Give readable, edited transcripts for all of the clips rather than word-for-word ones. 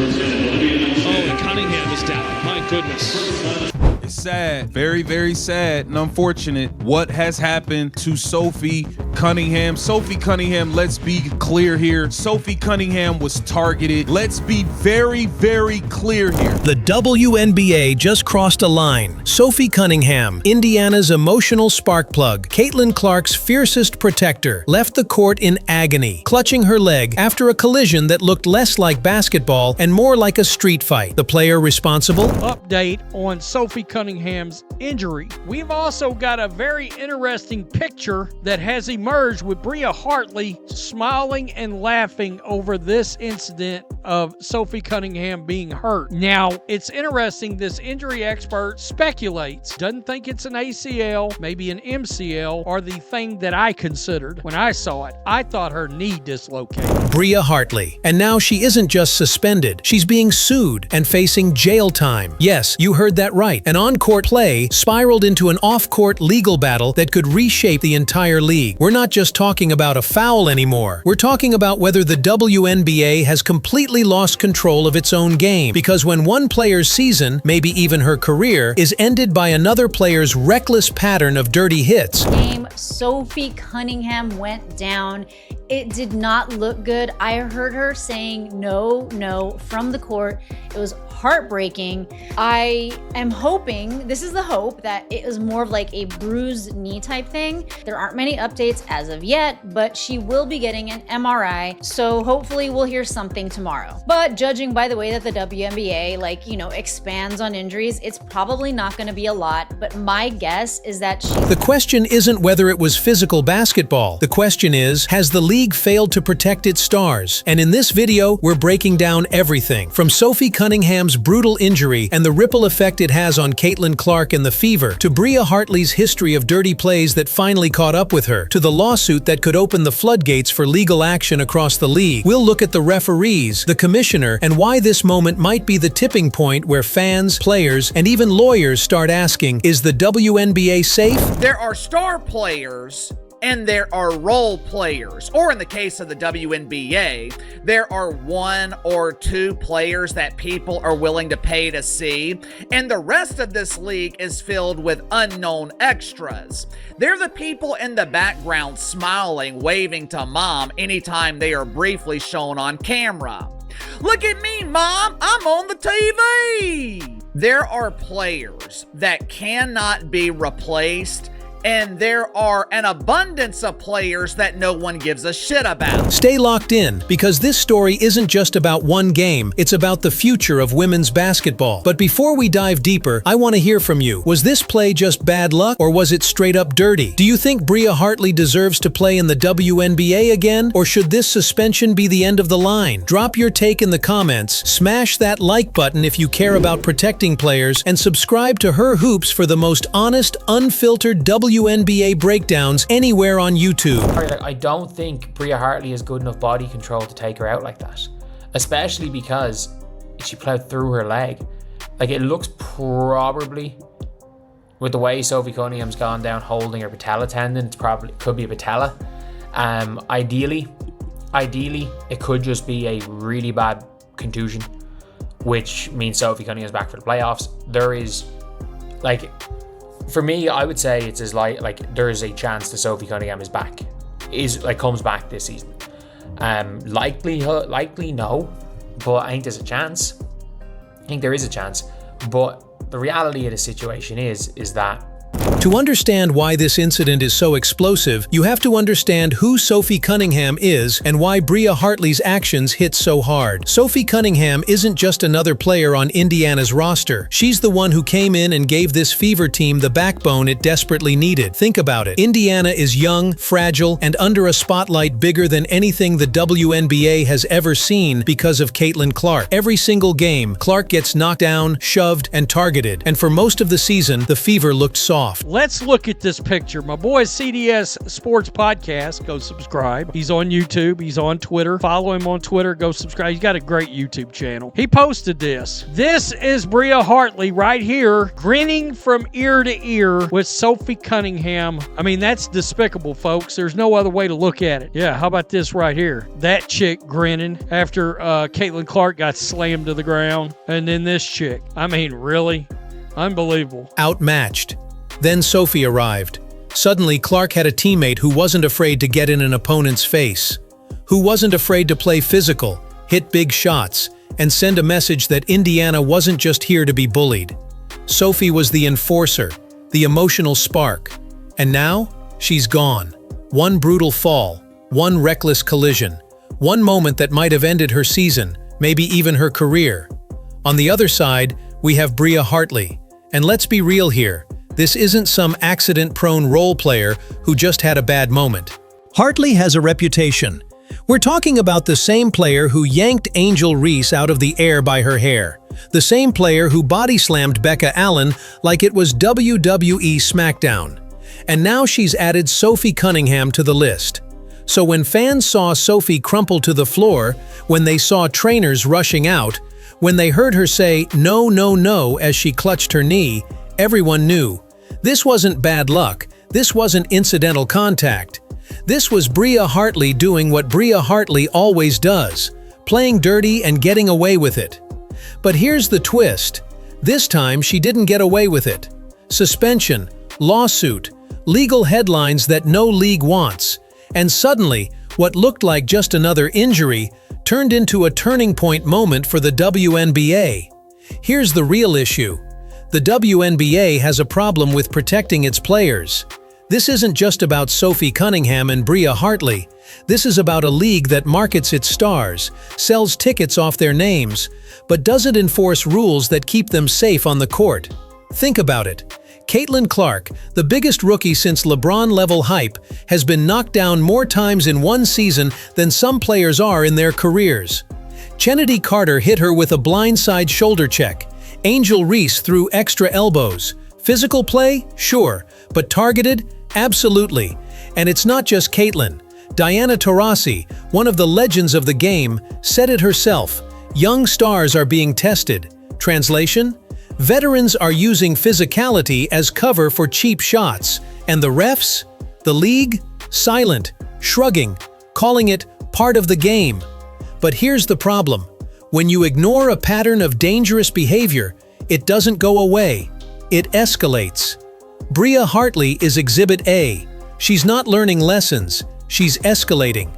Oh, and Cunningham is down. My goodness. It's sad, very, very sad and unfortunate what has happened to Sophie Cunningham. Sophie Cunningham, let's be clear here. Sophie Cunningham was targeted. Let's be very, very clear here. The WNBA just crossed a line. Sophie Cunningham, Indiana's emotional spark plug, Caitlin Clark's fiercest protector, left the court in agony, clutching her leg after a collision that looked less like basketball and more like a street fight. The player responsible? Update on Sophie Cunningham's injury. We've also got a very interesting picture that has emerged with Bria Hartley smiling and laughing over this incident of Sophie Cunningham being hurt. Now, it's interesting, this injury expert speculates, doesn't think it's an ACL, maybe an MCL, or the thing that I considered when I saw it. I thought her knee dislocated. Bria Hartley. And now she isn't just suspended, she's being sued and facing jail time. Yes, you heard that right. An on-court play spiraled into an off-court legal battle that could reshape the entire league. We're not just talking about a foul anymore. We're talking about whether the WNBA has completely lost control of its own game. Because when one player's season, maybe even her career, is ended by another player's reckless pattern of dirty hits. Sophie Cunningham went down. It did not look good. I heard her saying no from the court. It was heartbreaking. I am hoping, this is the hope, that it was more of like a bruised knee type thing. There aren't many updates as of yet, but she will be getting an MRI, so hopefully we'll hear something tomorrow. But judging by the way that the WNBA, expands on injuries, it's probably not gonna be a lot, but my guess is that The question isn't whether it was physical basketball. The question is, has the league failed to protect its stars? And in this video, we're breaking down everything, from Sophie Cunningham's brutal injury and the ripple effect it has on Caitlin Clark and the Fever, to Bria Hartley's history of dirty plays that finally caught up with her, to the lawsuit that could open the floodgates for legal action across the league. We'll look at the referees, the commissioner, and why this moment might be the tipping point where fans, players, and even lawyers start asking, is the WNBA safe? There are star players and there are role players, or in the case of the WNBA, there are one or two players that people are willing to pay to see, and the rest of this league is filled with unknown extras. They're the people in the background smiling, waving to mom anytime they are briefly shown on camera. Look at me, mom, I'm on the TV. There are players that cannot be replaced, and there are an abundance of players that no one gives a shit about. Stay locked in, because this story isn't just about one game, it's about the future of women's basketball. But before we dive deeper, I want to hear from you. Was this play just bad luck, or was it straight up dirty? Do you think Bria Hartley deserves to play in the WNBA again, or should this suspension be the end of the line? Drop your take in the comments, smash that like button if you care about protecting players, and subscribe to Her Hoops for the most honest, unfiltered WNBA breakdowns anywhere on YouTube. I don't think Bria Hartley has good enough body control to take her out like that, especially because she plowed through her leg. It looks probably, with the way Sophie Cunningham's gone down holding her patella tendon, it's probably could be a patella. Ideally, it could just be a really bad contusion, which means Sophie Cunningham's back for the playoffs. There is, for me, I would say it's as there is a chance that Sophie Cunningham comes back this season. Likely no, but I think there's a chance. I think there is a chance, but the reality of the situation is that to understand why this incident is so explosive, you have to understand who Sophie Cunningham is and why Bria Hartley's actions hit so hard. Sophie Cunningham isn't just another player on Indiana's roster. She's the one who came in and gave this Fever team the backbone it desperately needed. Think about it. Indiana is young, fragile, and under a spotlight bigger than anything the WNBA has ever seen because of Caitlin Clark. Every single game, Clark gets knocked down, shoved, and targeted, and for most of the season, the Fever looked soft. let's look at this picture. My boy CDS Sports Podcast, go subscribe. He's on YouTube. He's on Twitter. Follow him on Twitter. Go subscribe. He's got a great YouTube channel. He posted this. This is Bria Hartley right here, grinning from ear to ear with Sophie Cunningham. I mean, that's despicable, folks. There's no other way to look at it. Yeah, how about this right here? That chick grinning after Caitlin Clark got slammed to the ground. And then this chick. I mean, really? Unbelievable. Outmatched. Then Sophie arrived. Suddenly, Clark had a teammate who wasn't afraid to get in an opponent's face, who wasn't afraid to play physical, hit big shots, and send a message that Indiana wasn't just here to be bullied. Sophie was the enforcer, the emotional spark. And now, she's gone. One brutal fall, one reckless collision, one moment that might have ended her season, maybe even her career. On the other side, we have Bria Hartley. And let's be real here, this isn't some accident-prone role player who just had a bad moment. Hartley has a reputation. We're talking about the same player who yanked Angel Reese out of the air by her hair. The same player who body-slammed Becca Allen like it was WWE SmackDown. And now she's added Sophie Cunningham to the list. So when fans saw Sophie crumple to the floor, when they saw trainers rushing out, when they heard her say, "No, no, no," as she clutched her knee, everyone knew. This wasn't bad luck. This wasn't incidental contact. This was Bria Hartley doing what Bria Hartley always does, playing dirty and getting away with it. But here's the twist. This time she didn't get away with it. Suspension, lawsuit, legal headlines that no league wants. And suddenly, what looked like just another injury turned into a turning point moment for the WNBA. Here's the real issue. The WNBA has a problem with protecting its players. This isn't just about Sophie Cunningham and Bria Hartley. This is about a league that markets its stars, sells tickets off their names, but doesn't enforce rules that keep them safe on the court. Think about it. Caitlin Clark, the biggest rookie since LeBron-level hype, has been knocked down more times in one season than some players are in their careers. Chennedy Carter hit her with a blindside shoulder check. Angel Reese threw extra elbows. Physical play? Sure. But targeted? Absolutely. And it's not just Caitlin. Diana Taurasi, one of the legends of the game, said it herself. Young stars are being tested. Translation? Veterans are using physicality as cover for cheap shots. And the refs? The league? Silent, shrugging, calling it part of the game. But here's the problem. When you ignore a pattern of dangerous behavior, it doesn't go away. It escalates. Bria Hartley is Exhibit A. She's not learning lessons. She's escalating.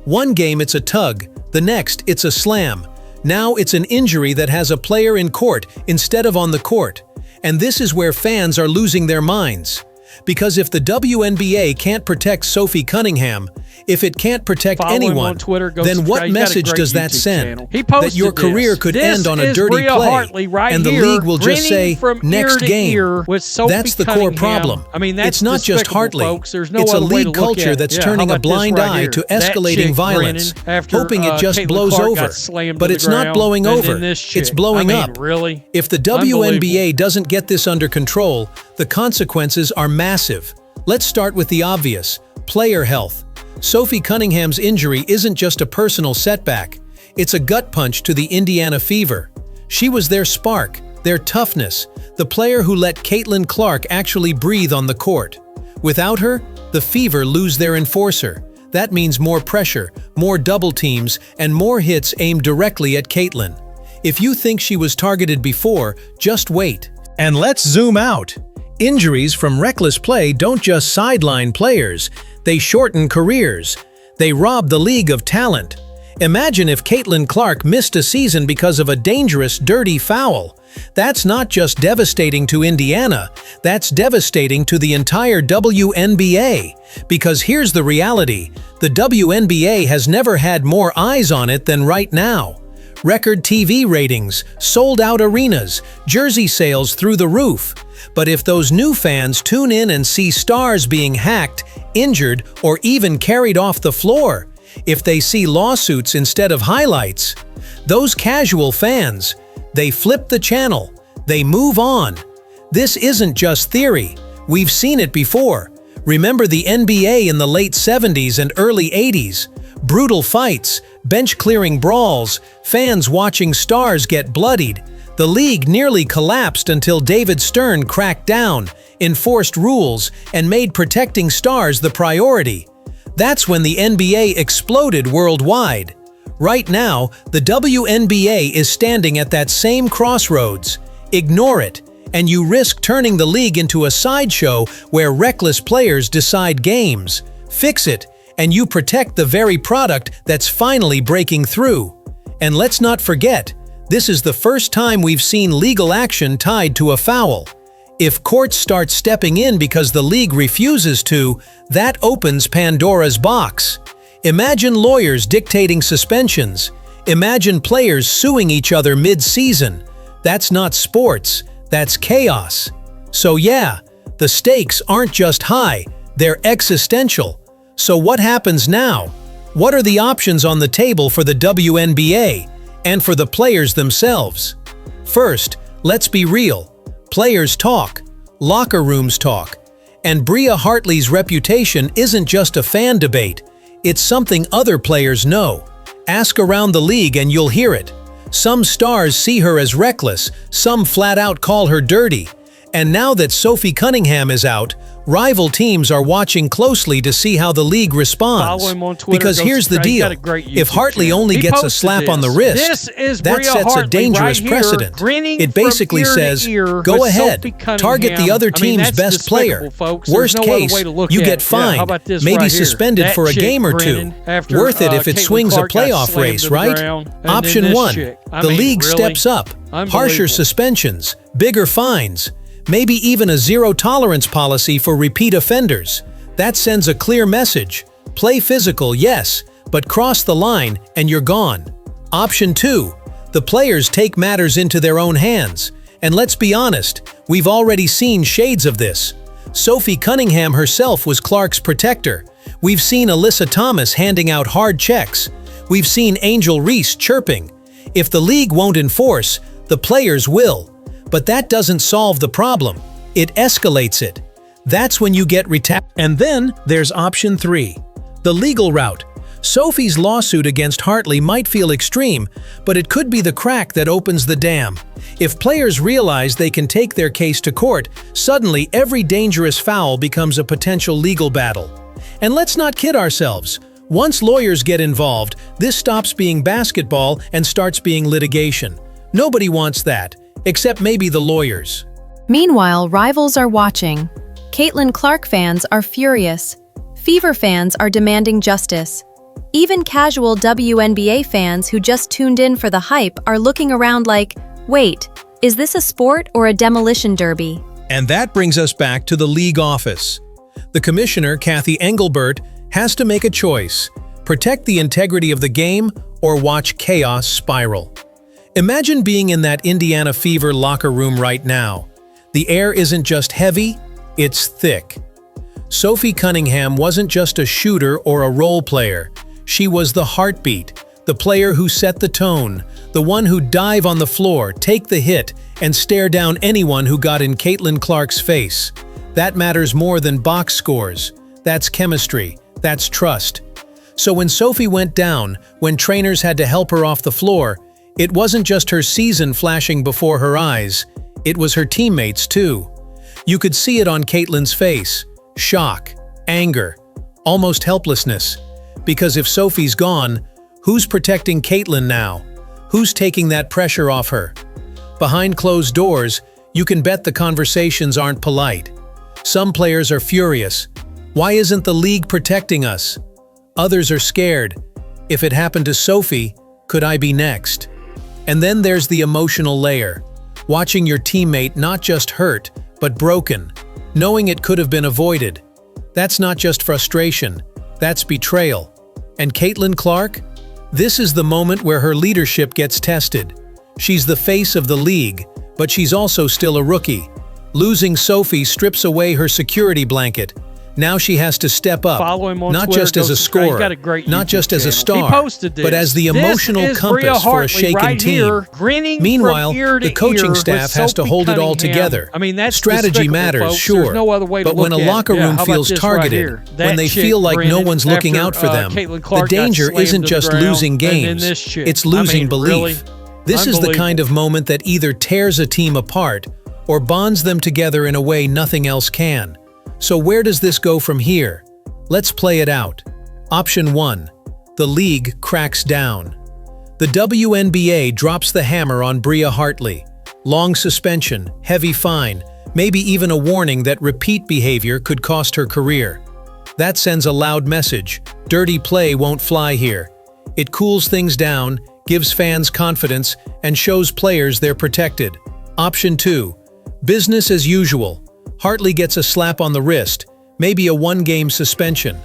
One game it's a tug, the next it's a slam. Now it's an injury that has a player in court instead of on the court. And this is where fans are losing their minds. Because if the WNBA can't protect Sophie Cunningham, if it can't protect anyone, then what message does that send? That your career could end on a dirty play, and the league will just say, next game. That's the core problem. I mean, it's not just Hartley. It's a league culture that's turning a blind eye to escalating violence, hoping it just blows over. But it's not blowing over. It's blowing up. If the WNBA doesn't get this under control, the consequences are massive. Let's start with the obvious: player health. Sophie Cunningham's injury isn't just a personal setback. It's a gut punch to the Indiana Fever. She was their spark, their toughness, the player who let Caitlin Clark actually breathe on the court. Without her, the Fever lose their enforcer. That means more pressure, more double teams, and more hits aimed directly at Caitlin. If you think she was targeted before, just wait. And let's zoom out. Injuries from reckless play don't just sideline players, they shorten careers. They rob the league of talent. Imagine if Caitlin Clark missed a season because of a dangerous, dirty foul. That's not just devastating to Indiana, that's devastating to the entire WNBA. Because here's the reality, the WNBA has never had more eyes on it than right now. Record TV ratings, sold-out arenas, jersey sales through the roof. But if those new fans tune in and see stars being hacked, injured, or even carried off the floor, if they see lawsuits instead of highlights, those casual fans, they flip the channel, they move on. This isn't just theory. We've seen it before. Remember the NBA in the late 70s and early 80s? Brutal fights, bench-clearing brawls, fans watching stars get bloodied. The league nearly collapsed until David Stern cracked down, enforced rules, and made protecting stars the priority. That's when the NBA exploded worldwide. Right now, the WNBA is standing at that same crossroads. Ignore it, and you risk turning the league into a sideshow where reckless players decide games. Fix it, and you protect the very product that's finally breaking through. And let's not forget, this is the first time we've seen legal action tied to a foul. If courts start stepping in because the league refuses to, that opens Pandora's box. Imagine lawyers dictating suspensions. Imagine players suing each other mid-season. That's not sports, that's chaos. So yeah, the stakes aren't just high, they're existential. So what happens now? What are the options on the table for the WNBA and for the players themselves? First, let's be real. Players talk, locker rooms talk, and Bria Hartley's reputation isn't just a fan debate, it's something other players know. Ask around the league and you'll hear it. Some stars see her as reckless, some flat out call her dirty. And now that Sophie Cunningham is out, rival teams are watching closely to see how the league responds. Follow him on Twitter. Because here's the deal, if Hartley only gets a slap on the wrist, that sets a dangerous precedent. It basically says, go ahead, target the other team's best player. Worst case, you get fined, maybe suspended for a game or two. Worth it if it swings a playoff race, right? Option 1, the league steps up. Harsher suspensions, bigger fines, maybe even a zero-tolerance policy for repeat offenders. That sends a clear message. Play physical, yes, but cross the line and you're gone. Option 2, the players take matters into their own hands. And let's be honest, we've already seen shades of this. Sophie Cunningham herself was Clark's protector. We've seen Alyssa Thomas handing out hard checks. We've seen Angel Reese chirping. If the league won't enforce, the players will. But that doesn't solve the problem. It escalates it. That's when you get And then there's option 3, the legal route. Sophie's lawsuit against Hartley might feel extreme, but it could be the crack that opens the dam. If players realize they can take their case to court, suddenly every dangerous foul becomes a potential legal battle. And let's not kid ourselves. Once lawyers get involved, this stops being basketball and starts being litigation. Nobody wants that. Except maybe the lawyers. Meanwhile, rivals are watching. Caitlin Clark fans are furious. Fever fans are demanding justice. Even casual WNBA fans who just tuned in for the hype are looking around like, wait, is this a sport or a demolition derby? And that brings us back to the league office. The commissioner, Kathy Engelbert, has to make a choice: protect the integrity of the game or watch chaos spiral. Imagine being in that Indiana Fever locker room right now. The air isn't just heavy, it's thick. Sophie Cunningham wasn't just a shooter or a role player. She was the heartbeat, the player who set the tone, the one who'd dive on the floor, take the hit, and stare down anyone who got in Caitlin Clark's face. That matters more than box scores. That's chemistry. That's trust. So when Sophie went down, when trainers had to help her off the floor, it wasn't just her season flashing before her eyes, it was her teammates too. You could see it on Caitlin's face: shock, anger, almost helplessness. Because if Sophie's gone, who's protecting Caitlin now? Who's taking that pressure off her? Behind closed doors, you can bet the conversations aren't polite. Some players are furious. Why isn't the league protecting us? Others are scared. If it happened to Sophie, could I be next? And then there's the emotional layer. Watching your teammate not just hurt, but broken, knowing it could have been avoided. That's not just frustration, that's betrayal. And Caitlin Clark? This is the moment where her leadership gets tested. She's the face of the league, but she's also still a rookie. Losing Sophie strips away her security blanket. Now she has to step up, Follow him on not Twitter, just go as a subscribe. He's scorer, got a great not YouTube just as a channel. star, He posted this. but as the This emotional is compass Bria for a Hartley shaken right team. here, grinning Meanwhile, from ear to the coaching ear staff with has to Sophie hold it all Cunningham. together. I mean, that's strategy despicable, matters, folks. sure, There's no other way to but when a look at it. locker Yeah, room how about feels this right targeted, here? when That they chick feel like no grinning one's looking after, out for them, Caitlin the Clark got danger slammed isn't to the just ground, losing and then games, this chick. it's losing I mean, belief. really? This is the kind of moment that either tears a team apart or bonds them together in a way nothing else can. So where does this go from here? Let's play it out. Option 1. The league cracks down. The WNBA drops the hammer on Bria Hartley. Long suspension, heavy fine, maybe even a warning that repeat behavior could cost her career. That sends a loud message. Dirty play won't fly here. It cools things down, gives fans confidence, and shows players they're protected. Option 2. Business as usual. Hartley gets a slap on the wrist, maybe a one-game suspension.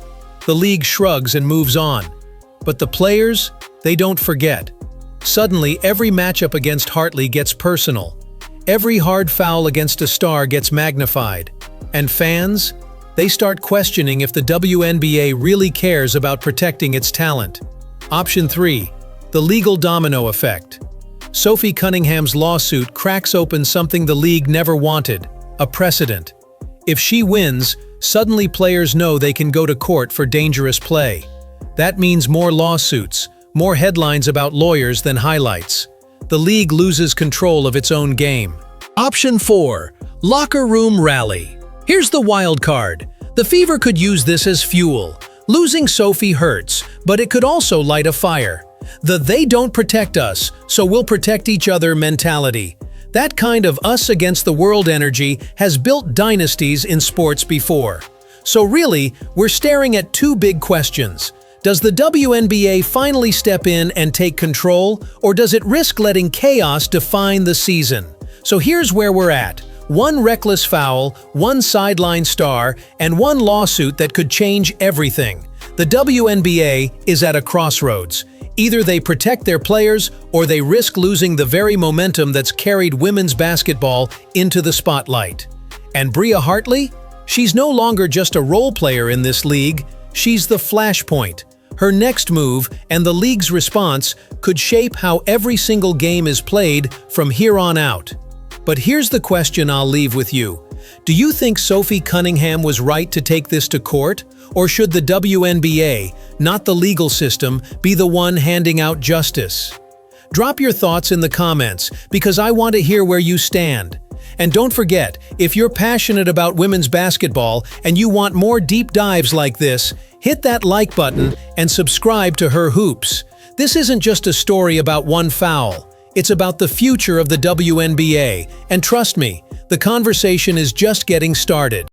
The league shrugs and moves on. But the players, they don't forget. Suddenly, every matchup against Hartley gets personal. Every hard foul against a star gets magnified. And fans? They start questioning if the WNBA really cares about protecting its talent. Option 3. The legal domino effect. Sophie Cunningham's lawsuit cracks open something the league never wanted, a precedent. If she wins, suddenly players know they can go to court for dangerous play. That means more lawsuits, more headlines about lawyers than highlights. The league loses control of its own game. Option 4. Locker room rally. Here's the wild card. The Fever could use this as fuel. Losing Sophie hurts, but it could also light a fire. The "they don't protect us, so we'll protect each other" mentality. That kind of us against the world energy has built dynasties in sports before. So really, we're staring at two big questions. Does the WNBA finally step in and take control, or does it risk letting chaos define the season? So here's where we're at. One reckless foul, one sideline star, and one lawsuit that could change everything. The WNBA is at a crossroads. Either they protect their players, or they risk losing the very momentum that's carried women's basketball into the spotlight. And Bria Hartley? She's no longer just a role player in this league, she's the flashpoint. Her next move, and the league's response, could shape how every single game is played from here on out. But here's the question I'll leave with you. Do you think Sophie Cunningham was right to take this to court? Or should the WNBA, not the legal system, be the one handing out justice? Drop your thoughts in the comments, because I want to hear where you stand. And don't forget, if you're passionate about women's basketball and you want more deep dives like this, hit that like button and subscribe to Her Hoops. This isn't just a story about one foul. It's about the future of the WNBA, and trust me, the conversation is just getting started.